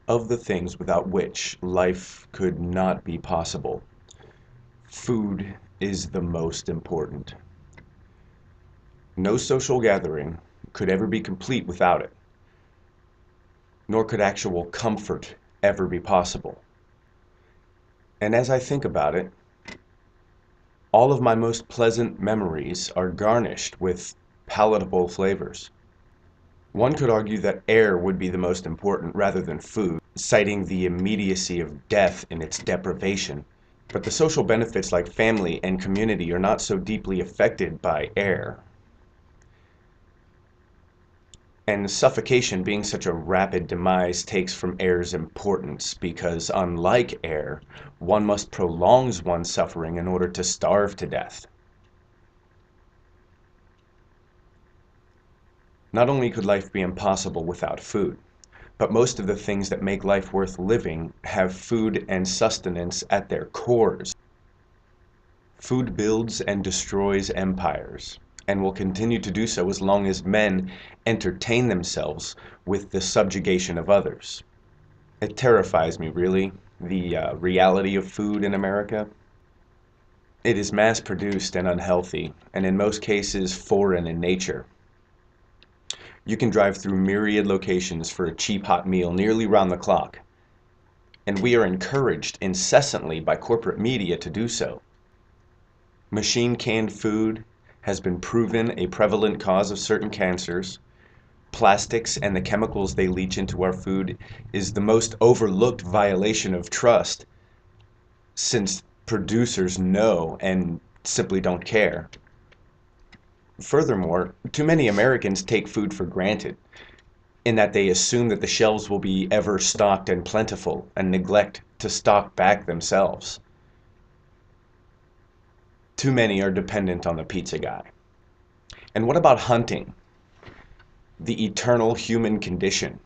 of the things without which life could not be possible, food is the most important. No social gathering could ever be complete without it, nor could actual comfort ever be possible. And as I think about it, all of my most pleasant memories are garnished with palatable flavors. One could argue that air would be the most important rather than food, citing the immediacy of death in its deprivation. But the social benefits like family and community are not so deeply affected by air. And suffocation being such a rapid demise takes from air's importance because, unlike air, one must prolong one's suffering in order to starve to death. Not only could life be impossible without food, but most of the things that make life worth living have food and sustenance at their cores. Food builds and destroys empires, and will continue to do so as long as men entertain themselves with the subjugation of others. It terrifies me, really, the reality of food in America. It is mass-produced and unhealthy, and in most cases foreign in nature. You can drive through myriad locations for a cheap hot meal nearly round the clock, and we are encouraged incessantly by corporate media to do so. Machine-canned food has been proven a prevalent cause of certain cancers. Plastics and the chemicals they leach into our food is the most overlooked violation of trust, since producers know and simply don't care. Furthermore, too many Americans take food for granted, in that they assume that the shelves will be ever stocked and plentiful and neglect to stock back themselves. Too many are dependent on the pizza guy. And what about hunting? The eternal human condition.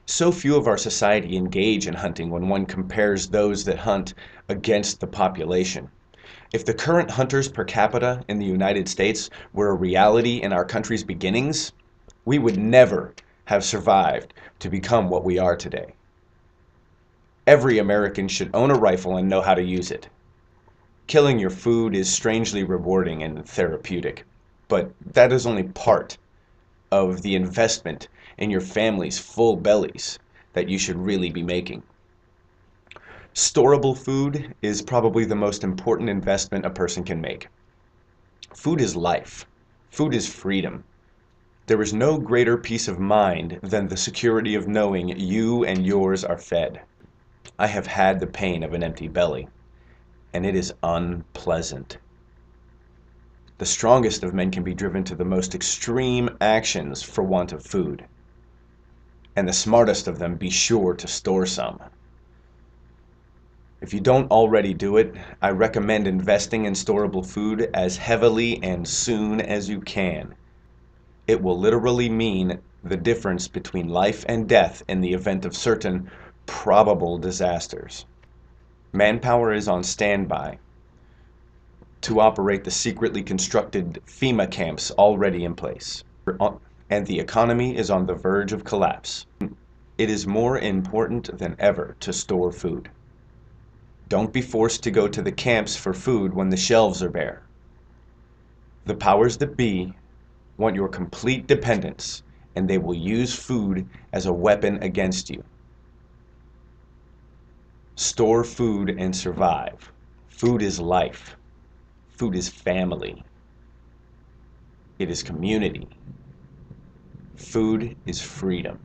So few of our society engage in hunting when one compares those that hunt against the population. If the current hunters per capita in the United States were a reality in our country's beginnings, we would never have survived to become what we are today. Every American should own a rifle and know how to use it. Killing your food is strangely rewarding and therapeutic, but that is only part of the investment in your family's full bellies that you should really be making. Storable food is probably the most important investment a person can make. Food is life. Food is freedom. There is no greater peace of mind than the security of knowing you and yours are fed. I have had the pain of an empty belly, and it is unpleasant. The strongest of men can be driven to the most extreme actions for want of food, and the smartest of them be sure to store some. If you don't already do it, I recommend investing in storable food as heavily and soon as you can. It will literally mean the difference between life and death in the event of certain probable disasters. Manpower is on standby to operate the secretly constructed FEMA camps already in place, and the economy is on the verge of collapse. It is more important than ever to store food. Don't be forced to go to the camps for food when the shelves are bare. The powers that be want your complete dependence, and they will use food as a weapon against you. Store food and survive. Food is life. Food is family. It is community. Food is freedom.